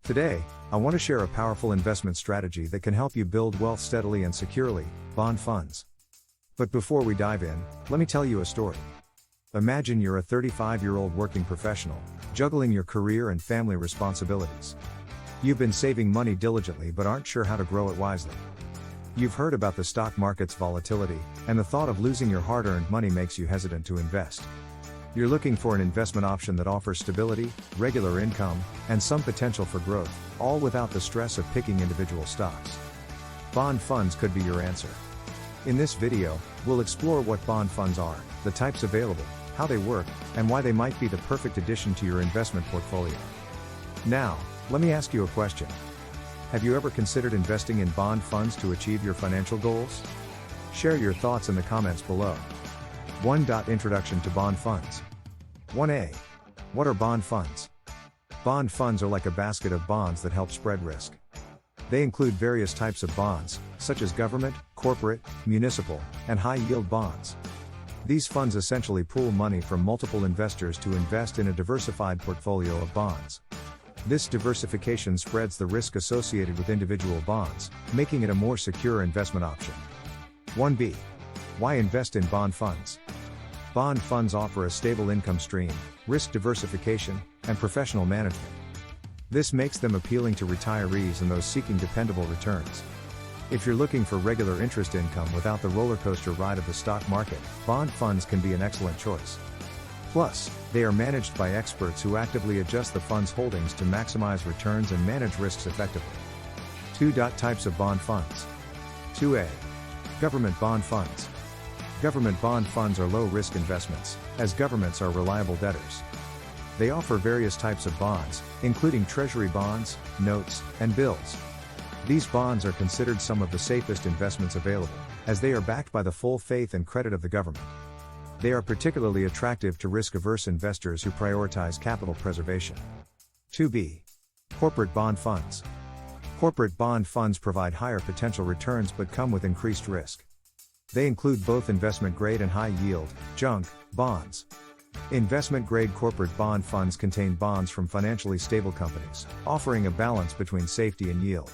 Today, I want to share a powerful investment strategy that can help you build wealth steadily and securely: bond funds. But before we dive in, let me tell you a story. Imagine you're a 35-year-old working professional, juggling your career and family responsibilities. You've been saving money diligently but aren't sure how to grow it wisely. You've heard about the stock market's volatility, and the thought of losing your hard-earned money makes you hesitant to invest. You're looking for an investment option that offers stability, regular income, and some potential for growth, all without the stress of picking individual stocks. Bond funds could be your answer. In this video, we'll explore what bond funds are, the types available, how they work, and why they might be the perfect addition to your investment portfolio. Now, let me ask you a question. Have you ever considered investing in bond funds to achieve your financial goals? Share your thoughts in the comments below. 1. Introduction to bond funds. 1a. What are bond funds? Bond funds are like a basket of bonds that help spread risk. They include various types of bonds, such as government, corporate, municipal, and high-yield bonds. These funds essentially pool money from multiple investors to invest in a diversified portfolio of bonds. This diversification spreads the risk associated with individual bonds, making it a more secure investment option. 1b. Why invest in bond funds? Bond funds offer a stable income stream, risk diversification, and professional management. This makes them appealing to retirees and those seeking dependable returns. If you're looking for regular interest income without the roller coaster ride of the stock market, bond funds can be an excellent choice. Plus, they are managed by experts who actively adjust the fund's holdings to maximize returns and manage risks effectively. 2. Types of bond funds. 2a. Government bond funds. Government bond funds are low-risk investments, as governments are reliable debtors. They offer various types of bonds, including treasury bonds, notes, and bills. These bonds are considered some of the safest investments available, as they are backed by the full faith and credit of the government. They are particularly attractive to risk-averse investors who prioritize capital preservation. 2b. Corporate bond funds. Corporate bond funds provide higher potential returns but come with increased risk. They include both investment-grade and high-yield, junk, bonds. Investment-grade corporate bond funds contain bonds from financially stable companies, offering a balance between safety and yield.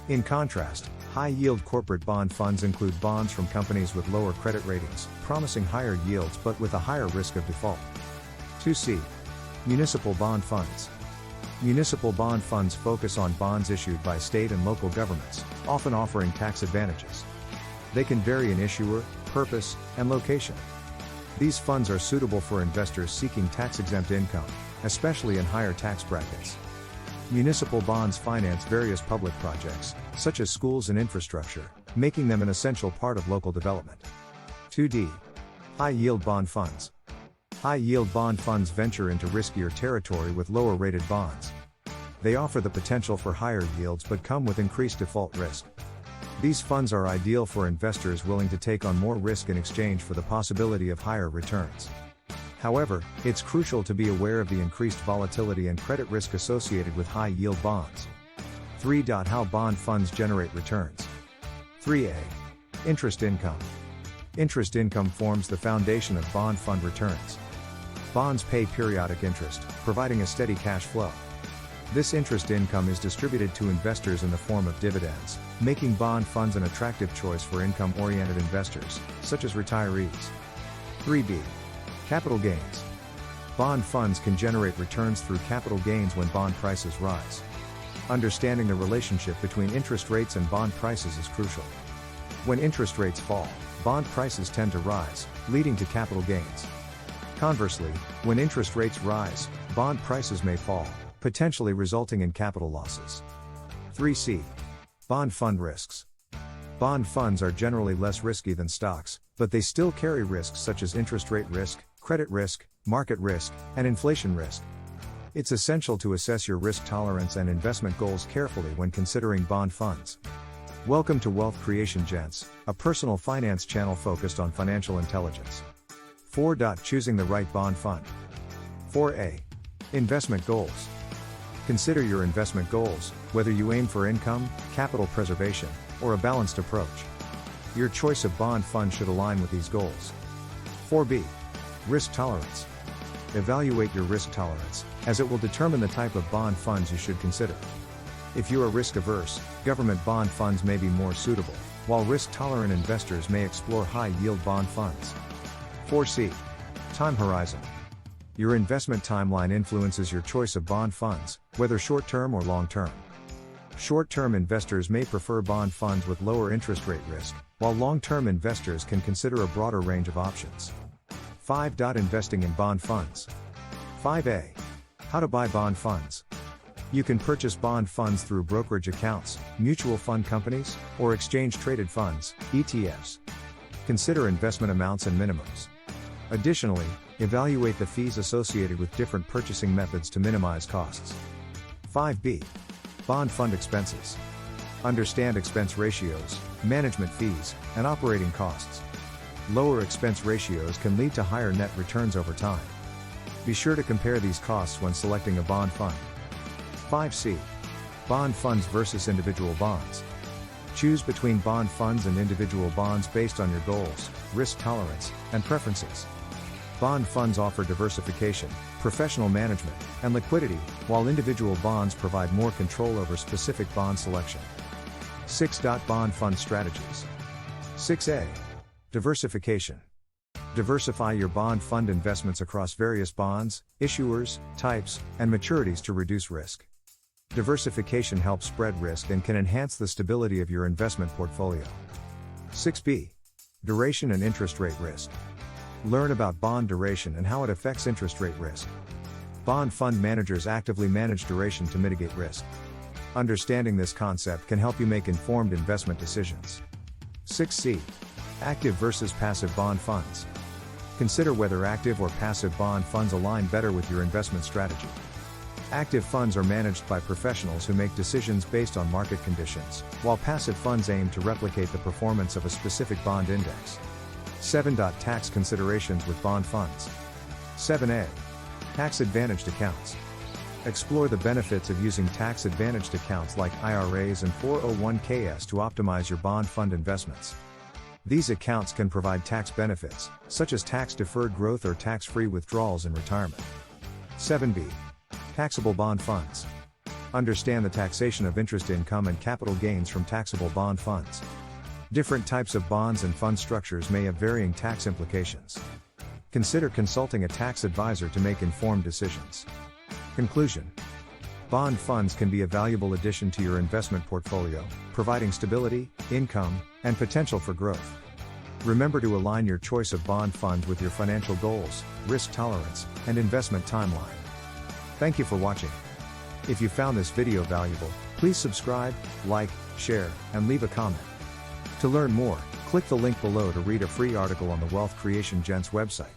In contrast, high-yield corporate bond funds include bonds from companies with lower credit ratings, promising higher yields but with a higher risk of default. 2c. Municipal bond funds. Municipal bond funds focus on bonds issued by state and local governments, often offering tax advantages. They can vary in issuer, purpose, and location. These funds are suitable for investors seeking tax-exempt income, especially in higher tax brackets. Municipal bonds finance various public projects, such as schools and infrastructure, making them an essential part of local development. 2d. High-yield bond funds. High-yield bond funds venture into riskier territory with lower-rated bonds. They offer the potential for higher yields but come with increased default risk. These funds are ideal for investors willing to take on more risk in exchange for the possibility of higher returns. However, it's crucial to be aware of the increased volatility and credit risk associated with high-yield bonds. 3. How bond funds generate returns. 3a. Interest income. Interest income forms the foundation of bond fund returns. Bonds pay periodic interest, providing a steady cash flow. This interest income is distributed to investors in the form of dividends, making bond funds an attractive choice for income-oriented investors, such as retirees. 3b. Capital gains. Bond funds can generate returns through capital gains when bond prices rise. Understanding the relationship between interest rates and bond prices is crucial. When interest rates fall, bond prices tend to rise, leading to capital gains. Conversely, when interest rates rise, bond prices may fall, potentially resulting in capital losses. 3c. Bond fund risks. Bond funds are generally less risky than stocks, but they still carry risks such as interest rate risk, credit risk, market risk, and inflation risk. It's essential to assess your risk tolerance and investment goals carefully when considering bond funds. Welcome to Wealth Creation Gents, a personal finance channel focused on financial intelligence. 4. Choosing the right bond fund. 4a. Investment goals. Consider your investment goals, whether you aim for income, capital preservation, or a balanced approach. Your choice of bond fund should align with these goals. 4b. Risk tolerance. evaluate your risk tolerance, as it will determine the type of bond funds you should consider. If you are risk averse, government bond funds may be more suitable, while risk tolerant investors may explore high yield bond funds. 4C. Time horizon. Your investment timeline influences your choice of bond funds, whether short term or long term. Short term investors may prefer bond funds with lower interest rate risk, while long term investors can consider a broader range of options. 5. Investing in bond funds. 5A. How to buy bond funds. You can purchase bond funds through brokerage accounts, mutual fund companies, or exchange traded funds, ETFs. Consider investment amounts and minimums. Additionally, evaluate the fees associated with different purchasing methods to minimize costs. 5B. Bond fund expenses. Understand expense ratios, management fees, and operating costs. Lower expense ratios can lead to higher net returns over time. Be sure to compare these costs when selecting a bond fund. 5C. Bond funds versus individual bonds. Choose between bond funds and individual bonds based on your goals, risk tolerance, and preferences. Bond funds offer diversification, professional management, and liquidity, while individual bonds provide more control over specific bond selection. 6. Bond fund strategies. 6A. Diversification. Diversify your bond fund investments across various bonds, issuers, types, and maturities to reduce risk. Diversification helps spread risk and can enhance the stability of your investment portfolio. 6B. Duration and interest rate risk. Learn about bond duration and how it affects interest rate risk. Bond fund managers actively manage duration to mitigate risk. Understanding this concept can help you make informed investment decisions. 6C. Active versus passive bond funds. Consider whether active or passive bond funds align better with your investment strategy. Active funds are managed by professionals who make decisions based on market conditions, while passive funds aim to replicate the performance of a specific bond index. 7. Tax considerations with bond funds. 7A. Tax-advantaged accounts. Explore the benefits of using tax-advantaged accounts like IRAs and 401ks to optimize your bond fund investments. These accounts can provide tax benefits, such as tax-deferred growth or tax-free withdrawals in retirement. 7B. Taxable bond funds. Understand the taxation of interest income and capital gains from taxable bond funds. Different types of bonds and fund structures may have varying tax implications. Consider consulting a tax advisor to make informed decisions. Conclusion. Bond funds can be a valuable addition to your investment portfolio, providing stability, income, and potential for growth. Remember to align your choice of bond funds with your financial goals, risk tolerance, and investment timeline. Thank you for watching. If you found this video valuable, please subscribe, like, share, and leave a comment. To learn more, click the link below to read a free article on the Wealth Creation Gents website.